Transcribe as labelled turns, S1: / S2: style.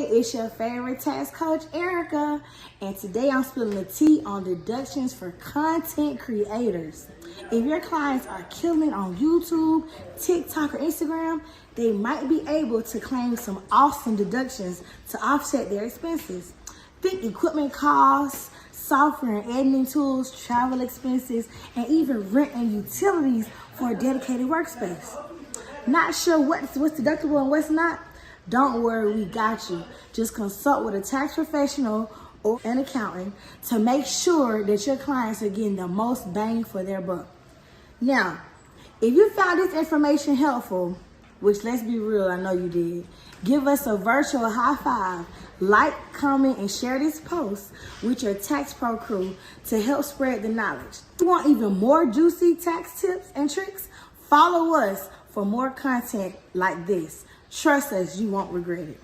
S1: Hey, it's your favorite tax coach, Erica, and today I'm spilling the tea on deductions for content creators. If your clients are killing on YouTube, TikTok, or Instagram, they might be able to claim some awesome deductions to offset their expenses. Think equipment costs, software and editing tools, travel expenses, and even rent and utilities for a dedicated workspace. Not sure what's deductible and what's not? Don't worry, we got you. Just consult with a tax professional or an accountant to make sure that your clients are getting the most bang for their buck. Now, if you found this information helpful, which let's be real, I know you did, give us a virtual high five, like, comment, and share this post with your tax pro crew to help spread the knowledge. If you want even more juicy tax tips and tricks? Follow us for more content like this. Trust us, you won't regret it.